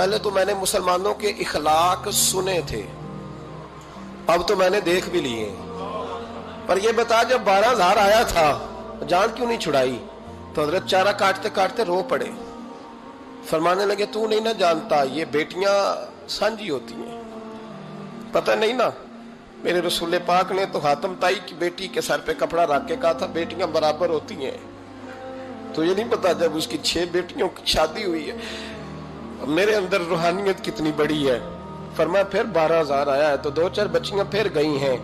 پہلے تو میں نے مسلمانوں کے اخلاق سنے تھے، اب تو میں نے دیکھ بھی لیے، پر یہ بتا جب 12,000 آیا تھا جان کیوں نہیں چھڑائی؟ تو حضرت چارہ کاٹتے کاٹتے رو پڑے، فرمانے لگے تو نہیں نہ جانتا یہ بیٹیاں سانجھی ہوتی ہیں، پتہ نہیں نا؟ میرے رسول پاک نے تو حاتم تائی کی بیٹی کے سر پہ کپڑا رکھ کے کہا تھا بیٹیاں برابر ہوتی ہیں، تو یہ نہیں پتا جب اس کی 6 بیٹیوں کی شادی ہوئی ہے میرے اندر روحانیت کتنی بڑی ہے۔ فرمایا پھر 12,000 آیا ہے تو 2-4 بچیاں پھر گئی ہیں،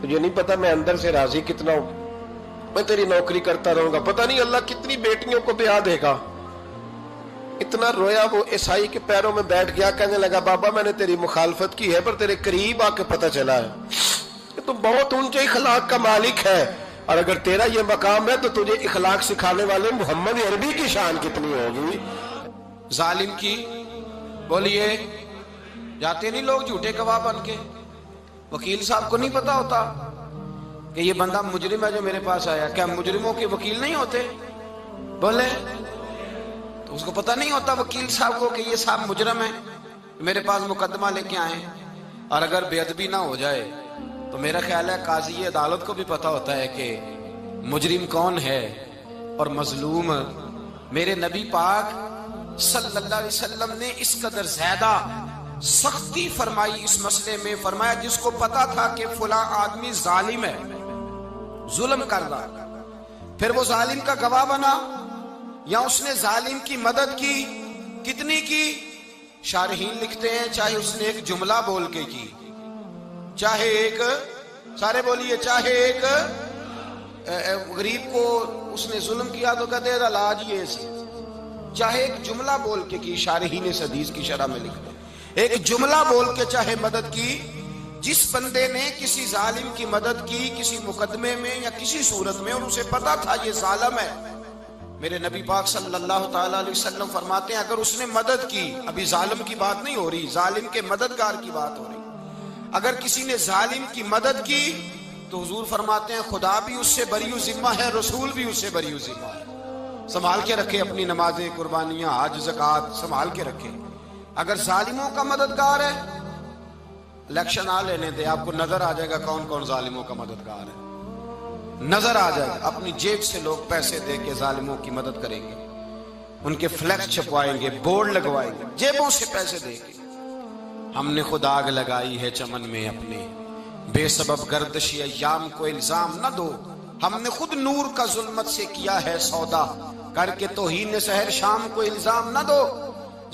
تجھے نہیں پتا میں اندر سے راضی کتنا ہوں، میں تیری نوکری کرتا رہوں گا، پتہ نہیں اللہ کتنی بیٹیوں کو بیاہ دے گا۔ اتنا رویا وہ عیسائی کے پیروں میں بیٹھ گیا، کہنے لگا بابا میں نے تیری مخالفت کی ہے پر تیرے قریب آ کے پتہ چلا ہے کہ تو بہت اونچے اخلاق کا مالک ہے، اور اگر تیرا یہ مقام ہے تو تجھے اخلاق سکھانے والے محمد عربی کی شان کتنی ہوگی۔ ظالم کی بولیے جاتے نہیں لوگ جھوٹے گواہ بن کے، وکیل صاحب کو نہیں پتا ہوتا کہ یہ بندہ مجرم ہے جو میرے پاس آیا، کیا مجرموں کے وکیل نہیں ہوتے؟ بولے تو اس کو پتہ نہیں ہوتا وکیل صاحب کو کہ یہ صاحب مجرم ہے، میرے پاس مقدمہ لے کے آئے، اور اگر بے ادبی نہ ہو جائے تو میرا خیال ہے قاضی عدالت کو بھی پتا ہوتا ہے کہ مجرم کون ہے اور مظلوم۔ میرے نبی پاک صلی اللہ علیہ وسلم نے اس قدر زیادہ سختی فرمائی اس مسئلے میں، فرمایا جس کو پتا تھا کہ فلاں آدمی ظالم ہے، ظلم کر رہا، پھر وہ ظالم کا گواہ بنا یا اس نے ظالم کی مدد کی، کتنی کی؟ شارحین لکھتے ہیں چاہے اس نے ایک جملہ بول کے کی، چاہے ایک، سارے بولیے، چاہے ایک غریب کو اس نے ظلم کیا تو کہتے ہیں علاج یہ سی، چاہے ایک جملہ بول کے کی، شارحین اس حدیث کی شرح میں لکھتے ہیں ایک جملہ بول کے چاہے مدد کی، جس بندے نے کسی ظالم کی مدد کی کسی مقدمے میں یا کسی صورت میں اور اسے پتا تھا یہ ظالم ہے، میرے نبی پاک صلی اللہ تعالی علیہ وسلم فرماتے ہیں اگر اس نے مدد کی، ابھی ظالم کی بات نہیں ہو رہی، ظالم کے مددگار کی بات ہو رہی، اگر کسی نے ظالم کی مدد کی تو حضور فرماتے ہیں خدا بھی اس سے بری و ذمہ ہے، رسول بھی اس سے بری و ذمہ ہے۔ سنبھال کے رکھے اپنی نمازیں، قربانیاں، حج، زکوٰۃ سنبھال کے رکھے۔ اگر ظالموں کا مددگار ہے، الیکشن آ لینے دے، آپ کو نظر آ جائے گا کون کون ظالموں کا مددگار ہے، نظر آ جائے گا۔ اپنی جیب سے لوگ پیسے دے کے ظالموں کی مدد کریں گے، ان کے فلیکس چھپوائیں گے، بورڈ لگوائیں گے، جیبوں سے پیسے دے کے۔ ہم نے خود آگ لگائی ہے چمن میں اپنے، بے سبب گردشی ایام کو الزام نہ دو، ہم نے خود نور کا ظلمت سے کیا ہے سودا، کر کے توہین سحر شام کو الزام نہ دو۔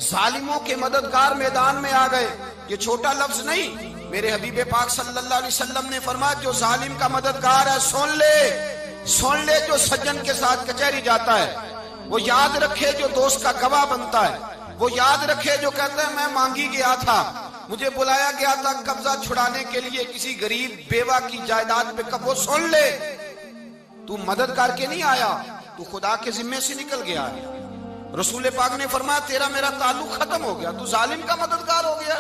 ظالموں کے مددگار میدان میں آ گئے، یہ چھوٹا لفظ نہیں، میرے حبیب پاک صلی اللہ علیہ وسلم نے فرمایا جو ظالم کا مددگار ہے سن لے جو سجن کے ساتھ کچہری جاتا ہے، وہ یاد رکھے جو دوست کا گواہ بنتا ہے، وہ یاد رکھے جو کہتا ہے میں مانگی گیا تھا، مجھے بلایا گیا تھا قبضہ چھڑانے کے لیے کسی غریب بیوہ کی جائیداد پہ، وہ سن لے تو مدد کر کے نہیں آیا، تو خدا کے ذمے سے نکل گیا ہے۔ رسول پاک نے فرمایا تیرا میرا تعلق ختم ہو گیا، تو ظالم کا مددگار ہو گیا،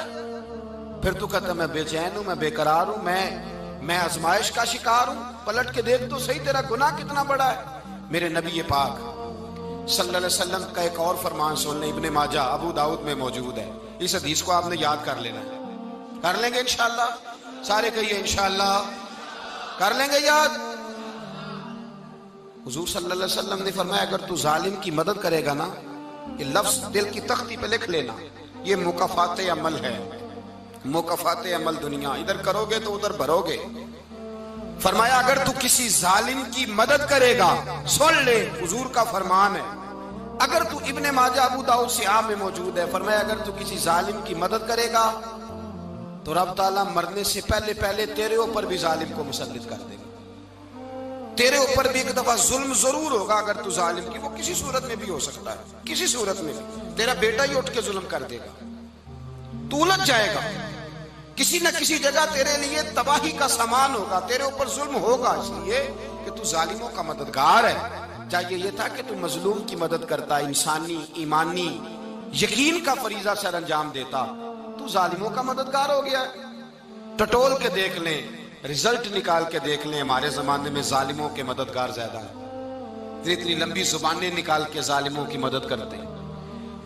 پھر تو کہتا میں بے چین ہوں، میں بے قرار ہوں، میں آزمائش کا شکار ہوں، پلٹ کے دیکھ تو صحیح تیرا گناہ کتنا بڑا ہے۔ میرے نبی پاک صلی اللہ علیہ وسلم کا ایک اور فرمان سن لیں، ابن ماجہ ابو داؤد میں موجود ہے، اس حدیث کو آپ نے یاد کر لینا ہے، کر لیں گے انشاءاللہ، سارے کہیے انشاءاللہ، کر لیں گے یاد۔ حضور صلی اللہ علیہ وسلم نے فرمایا اگر تو ظالم کی مدد کرے گا نا، یہ لفظ دل کی تختی پہ لکھ لینا، یہ مکافات عمل ہے، مکافات عمل دنیا، ادھر کرو گے تو ادھر بھرو گے۔ فرمایا اگر تو کسی ظالم کی مدد کرے گا، سن لے حضور کا فرمان ہے، اگر تو ابن ماجہ ابو داؤد سیاہ میں موجود ہے، فرمایا اگر تو کسی ظالم کی مدد کرے گا تو رب تعالیٰ مرنے سے پہلے تیرے اوپر بھی ظالم کو مسلط کر دے گا، تیرے اوپر بھی ایک دفعہ ظلم ضرور ہوگا اگر تو ظالم کی، وہ کسی صورت میں بھی ہو سکتا ہے، کسی صورت میں بھی تیرا بیٹا ہی اٹھ کے ظلم کر دے گا، تو الجھ جائے گا، کسی نہ کسی جگہ تیرے لیے تباہی کا سامان ہوگا، تیرے اوپر ظلم ہوگا، اس لیے کہ تو ظالموں کا مددگار ہے۔ چاہیے یہ تھا کہ تو مظلوم کی مدد کرتا، انسانی ایمانی یقین کا فریضہ سر انجام دیتا، تو ظالموں کا مددگار ہو گیا۔ ٹٹول کے دیکھ لیں، رزلٹ نکال کے دیکھ لیں، ہمارے زمانے میں ظالموں کے مددگار زیادہ ہیں، اتنی لمبی زبانیں نکال کے ظالموں کی مدد کرتے ہیں،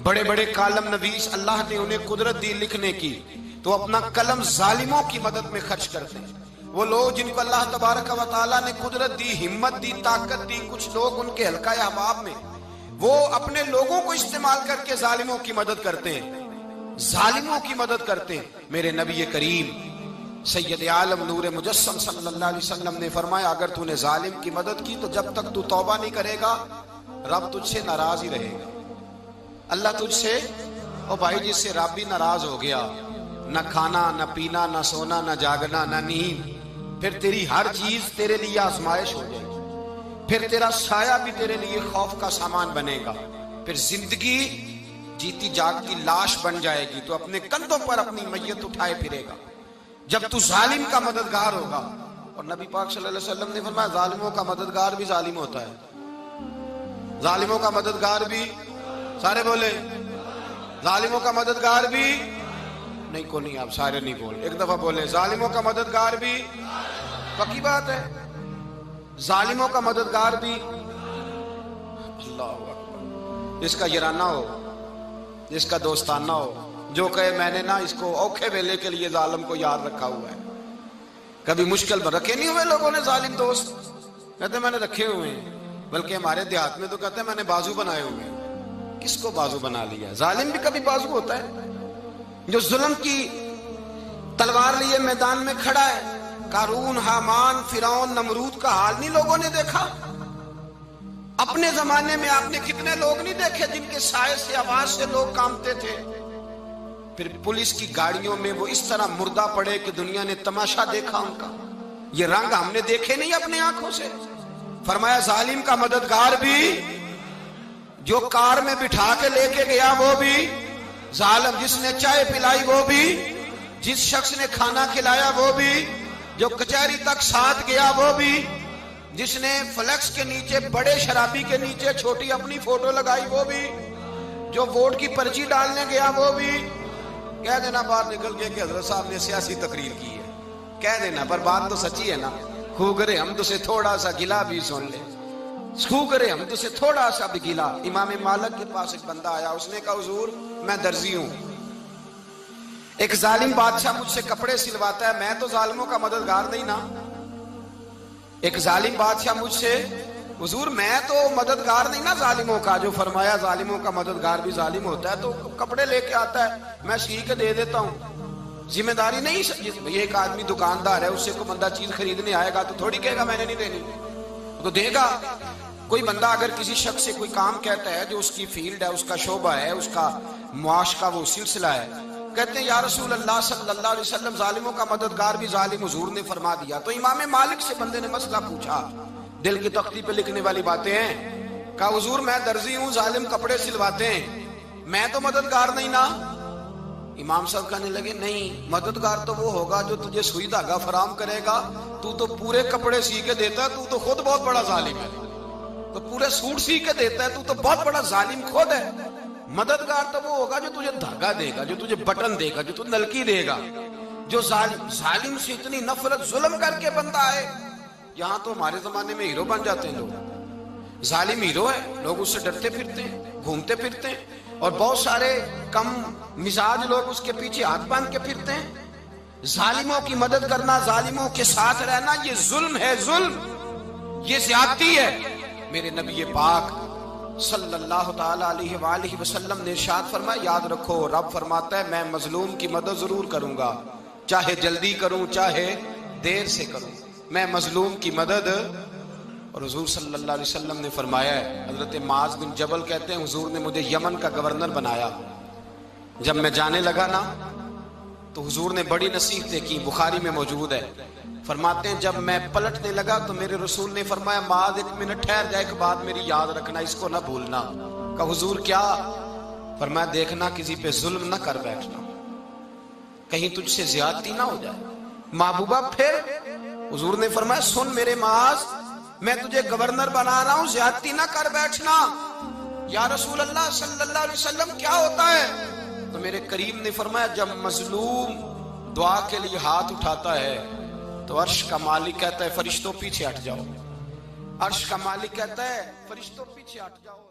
بڑے بڑے کالم نویس اللہ نے انہیں قدرت دی لکھنے کی، تو اپنا قلم ظالموں کی مدد میں خرچ کرتے ہیں۔ وہ لوگ جن کو اللہ تبارک و تعالیٰ نے قدرت دی، ہمت دی، طاقت دی، کچھ لوگ ان کے حلقہ احباب میں، وہ اپنے لوگوں کو استعمال کر کے ظالموں کی مدد کرتے ہیں، ظالموں کی مدد کرتے ہیں۔ میرے نبی کریم سید عالم نور مجسم صلی اللہ علیہ وسلم نے فرمایا، اگر تو نے ظالم کی مدد کی تو جب تک تو توبہ نہیں کرے گا رب تجھ سے ناراض ہی رہے گا۔ اللہ تجھ سے، او بھائی جس سے رب بھی ناراض ہو گیا، نہ کھانا نہ پینا نہ سونا نہ جاگنا نہ نیند، پھر تیری ہر چیز تیرے لیے آزمائش ہو جائے گی، پھر تیرا سایہ بھی تیرے لیے خوف کا سامان بنے گا، پھر زندگی جیتی جاگتی لاش بن جائے گی، تو اپنے کندھوں پر اپنی میت اٹھائے پھرے گا جب تو ظالم کا مددگار ہوگا۔ اور نبی پاک صلی اللہ علیہ وسلم نے فرمایا، ظالموں کا مددگار بھی ظالم ہوتا ہے، ظالموں کا مددگار بھی، سارے بولے ظالموں کا مددگار بھی نہیں، کو نہیں، آپ سارے نہیں بولے، ایک دفعہ بولے ظالموں کا مددگار بھی، پکی بات ہے، ظالموں کا مددگار بھی۔ اللہ اکبر، جس کا یارانہ ہو، جس کا دوستانہ ہو، جو کہے میں نے نا اس کو اوکھے ویلے کے لیے ظالم کو یاد رکھا ہوا ہے۔ کبھی مشکل میں رکھے نہیں ہوئے لوگوں نے ظالم دوست، کہتے میں نے رکھے ہوئے ہیں، بلکہ ہمارے دیہات میں تو کہتے ہیں میں نے بازو بنائے ہوئے ہیں۔ کس کو بازو بنا لیا؟ ظالم بھی کبھی بازو ہوتا ہے، جو ظلم کی تلوار لیے میدان میں کھڑا ہے۔ قارون، حامان، فرعون، نمرود کا حال نہیں لوگوں نے دیکھا؟ اپنے زمانے میں آپ نے کتنے لوگ نہیں دیکھے جن کے سائے سے، آواز سے لوگ کانپتے تھے؟ پھر پولیس کی گاڑیوں میں وہ اس طرح مردہ پڑے کہ دنیا نے تماشا دیکھا ان کا۔ یہ رنگ ہم نے دیکھے نہیں اپنے آنکھوں سے۔ فرمایا ظالم کا مددگار بھی، جو کار میں بٹھا کے لے کے گیا وہ بھی ظالم، جس نے چائے پلائی وہ بھی، جس شخص نے کھانا کھلایا وہ بھی، جو کچہری تک ساتھ گیا وہ بھی، جس نے فلیکس کے نیچے، بڑے شرابی کے نیچے چھوٹی اپنی فوٹو لگائی وہ بھی، جو ووٹ کی پرچی ڈالنے گیا وہ بھی۔ کہہ دینا باہر نکل کے کہ حضرت صاحب نے سیاسی تقریر کی ہے، کہہ دینا، پر بات تو سچی ہے نا۔ خوگرے حمد سے تھوڑا سا گلا بھی سن لے، خوگرے حمد سے تھوڑا سا بھی گلا۔ امام مالک کے پاس ایک بندہ آیا، اس نے کہا حضور میں درزی ہوں، ایک ظالم بادشاہ مجھ سے کپڑے سلواتا ہے، میں تو ظالموں کا مددگار نہیں نا۔ ایک ظالم بادشاہ مجھ سے، حضور میں تو مددگار نہیں نا ظالموں کا، جو فرمایا ظالموں کا مددگار بھی ظالم ہوتا ہے، تو کپڑے لے کے آتا ہے میں سی کے دے دیتا ہوں، ذمہ داری نہیں۔ یہ ایک آدمی دکاندار ہے، اس سے کوئی بندہ چیز خریدنے آئے گا تو تھوڑی کہے گا میں نے نہیں دینی، تو دے گا۔ کوئی بندہ اگر کسی شخص سے کوئی کام کہتا ہے جو اس کی فیلڈ ہے، اس کا شعبہ ہے، اس کا معاش کا وہ سلسلہ ہے، کہتے ہیں یا رسول اللہ صلی اللہ علیہ وسلم ظالموں کا مددگار بھی ظالم، حضور نے فرما دیا۔ تو امام مالک سے بندے نے مسئلہ پوچھا، دل کی تختی پہ لکھنے والی باتیں ہیں، کہا حضور میں درزی ہوں، ظالم کپڑے سلواتے ہیں، میں تو مددگار نہیں نا۔ امام صاحب کہنے لگے نہیں، مددگار تو وہ ہوگا جو تجھے سوئی دھاگا فراہم کرے گا، تو پورے کپڑے سی کے دیتا ہے، تو خود بہت بڑا ظالم ہے، تو پورے سوٹ سی کے دیتا ہے، تو بہت بڑا ظالم خود ہے۔ مددگار تو وہ ہوگا جو تجھے دھاگا دے گا، جو تجھے بٹن دے گا، جو تجھے نلکی دے گا، جو ظالم سے اتنی نفرت ظلم کر کے بندہ ہے۔ یہاں تو ہمارے زمانے میں ہیرو بن جاتے ہیں لوگ، ظالم ہیرو ہے، لوگ اس سے ڈرتے پھرتے ہیں، گھومتے پھرتے ہیں، اور بہت سارے کم مزاج لوگ اس کے پیچھے ہاتھ باندھ کے پھرتے ہیں۔ ظالموں کی مدد کرنا، ظالموں کے ساتھ رہنا، یہ ظلم ہے، ظلم، یہ زیادتی ہے۔ میرے نبی پاک صلی اللہ تعالی علیہ وآلہ وسلم نے ارشاد فرمایا، یاد رکھو رب فرماتا ہے میں مظلوم کی مدد ضرور کروں گا، چاہے جلدی کروں چاہے دیر سے کروں، میں مظلوم کی مدد۔ اور حضور صلی اللہ علیہ وسلم نے فرمایا ہے، حضرت معاذ بن جبل کہتے ہیں حضور نے مجھے یمن کا گورنر بنایا، جب میں جانے لگا نا تو حضور نے بڑی نصیحتیں کی، بخاری میں موجود ہے، فرماتے ہیں جب میں پلٹنے لگا تو میرے رسول نے فرمایا معاذ ایک منٹ ٹھہر جا، ایک بات میری یاد رکھنا، اس کو نہ بھولنا۔ کہا حضور کیا؟ فرمایا دیکھنا کسی پہ ظلم نہ کر بیٹھنا، کہیں تجھ سے زیادتی نہ ہو جائے۔ محبوبہ پھر حضور نے فرمایا سن میرے معاذ، میں تجھے گورنر بنا رہا ہوں، زیادتی نہ کر بیٹھنا۔ یا رسول اللہ صلی اللہ علیہ وسلم کیا ہوتا ہے؟ تو میرے کریم نے فرمایا جب مظلوم دعا کے لیے ہاتھ اٹھاتا ہے تو عرش کا مالک کہتا ہے فرشتوں پیچھے ہٹ جاؤ، عرش کا مالک کہتا ہے فرشتوں پیچھے ہٹ جاؤ۔